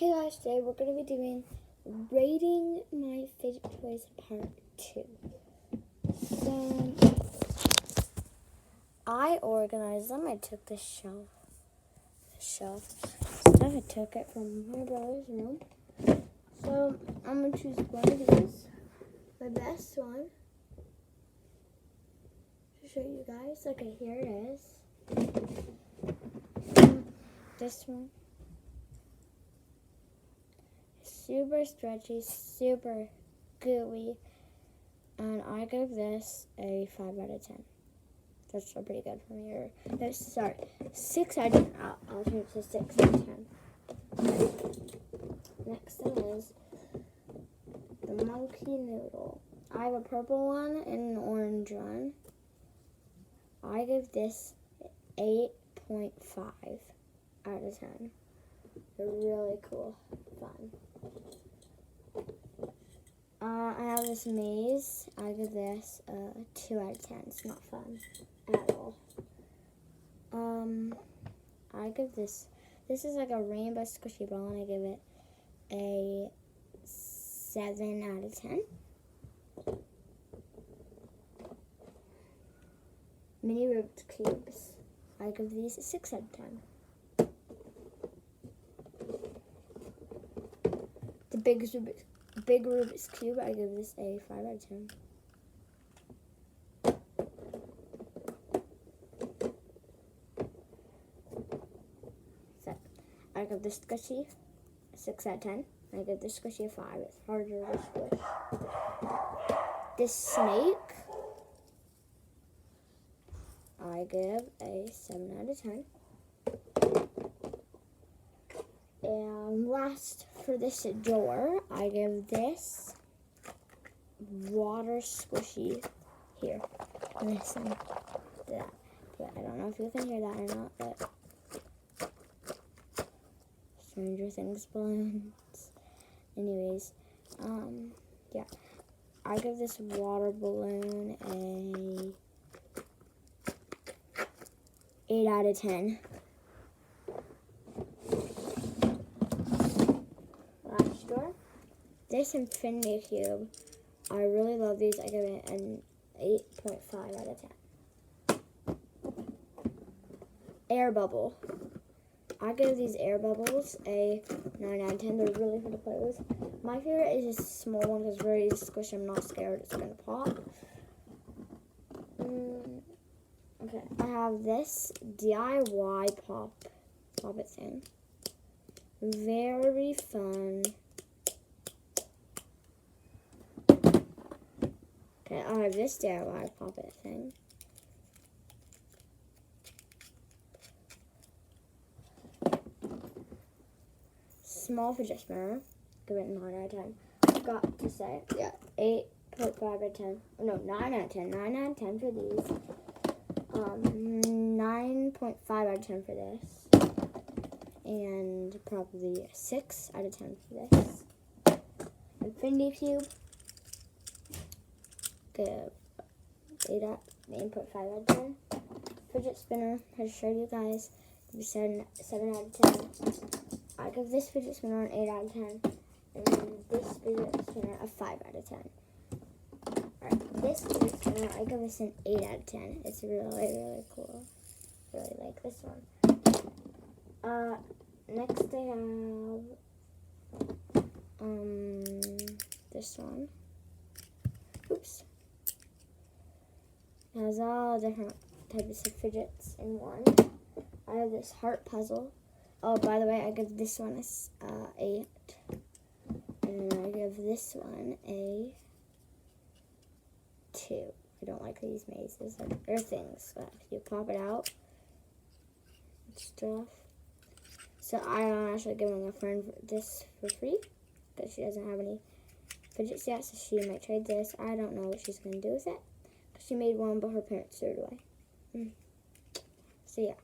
Hey guys, today we're going to be doing Braiding My Fidget Toys Part 2. So, I organized them. I took the shelf. So I took it from my brother's room. So, I'm going to choose one of these. My best one. To show you guys. Okay, here it is. This one. Super stretchy, super gooey, and I give this a 5 out of 10. That's still pretty good for me. Sorry, 6 out of 10. I'll change it to 6 out of 10. Next thing is the monkey noodle. I have a purple one and an orange one. I give this 8.5 out of 10. They're really cool, fun. I have this maze. I give this 2 out of 10. It's not fun at all. I give this is like a rainbow squishy ball, and I give it a 7 out of 10. Mini Rubik's Cubes. I give these a 6 out of 10. The big Rubik's Cube, I give this a 5 out of 10. So, I give this squishy a 6 out of 10. I give this squishy a 5. It's harder to squish. This snake, I give a 7 out of 10. And last, for this door, I give this water squishy here. Listen to that. But I don't know if you can hear that or not, but Stranger Things balloons. Anyways, yeah. I give this water balloon a 8 out of 10. This infinity cube, I really love these. I give it an 8.5 out of 10. Air bubble. I give these air bubbles a 9 out of 10. They're really fun to play with. My favorite is this small one because it's very squishy. I'm not scared it's going to pop. Okay, I have this DIY pop it thing. Very fun. Okay, I have this DIY pop-it thing. Small fidget spinner. Give it 9 out of 10. Forgot to say, yeah, 8.5 out of 10. No, 9 out of 10. 9 out of 10 for these. 9.5 out of 10 for this. And probably 6 out of 10 for this. Infinity cube. Give 8.5 out of 10. Fidget spinner, I showed you guys, give 7 out of 10. I give this fidget spinner an 8 out of 10. And this fidget spinner a 5 out of 10. Alright, this fidget spinner, I give this an 8 out of 10. It's really, really cool. Really like this one. Next I have this one. Oops. It has all different types of fidgets in one. I have this heart puzzle. Oh, by the way, I give this one a 8. And I give this one a 2. I don't like these mazes. They're things. You pop it out and stuff. So I'm actually giving a friend this for free because she doesn't have any fidgets yet, so she might trade this. I don't know what she's going to do with it. She made one, but her parents threw it away. So, yeah.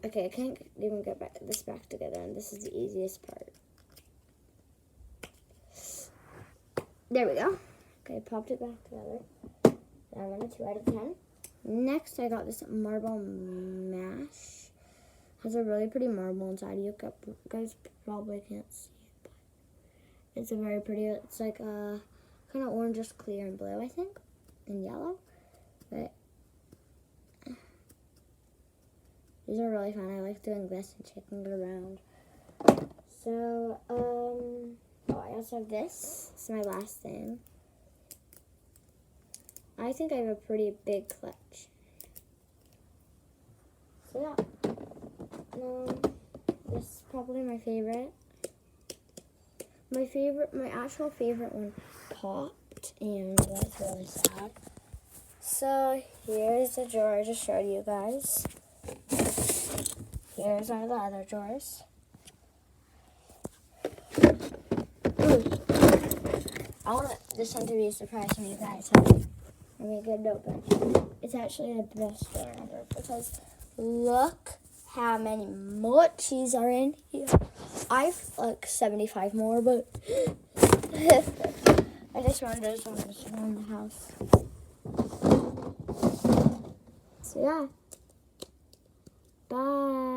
Okay, I can't even get this back together, and this is the easiest part. There we go. Okay, popped it back together. Now I'm on a 2 out of 10. Next, I got this marble mash. Has a really pretty marble inside. You guys probably can't see it, but it's a very pretty. It's like a kind of orangish clear and blue, I think, and yellow. But these are really fun. I like doing this and shaking it around. So, oh, I also have this. This is my last thing. I think I have a pretty big collection. So yeah, this is probably my favorite. My actual favorite one popped, and that's really sad. So here's the drawer I just showed you guys. Here's one of the other drawers. I want this one to be a surprise for you guys. Let me get it open. It's actually the best drawer ever because look how many mochis are in here. I've like 75 more, but I just wanted those ones around the house. So yeah, bye.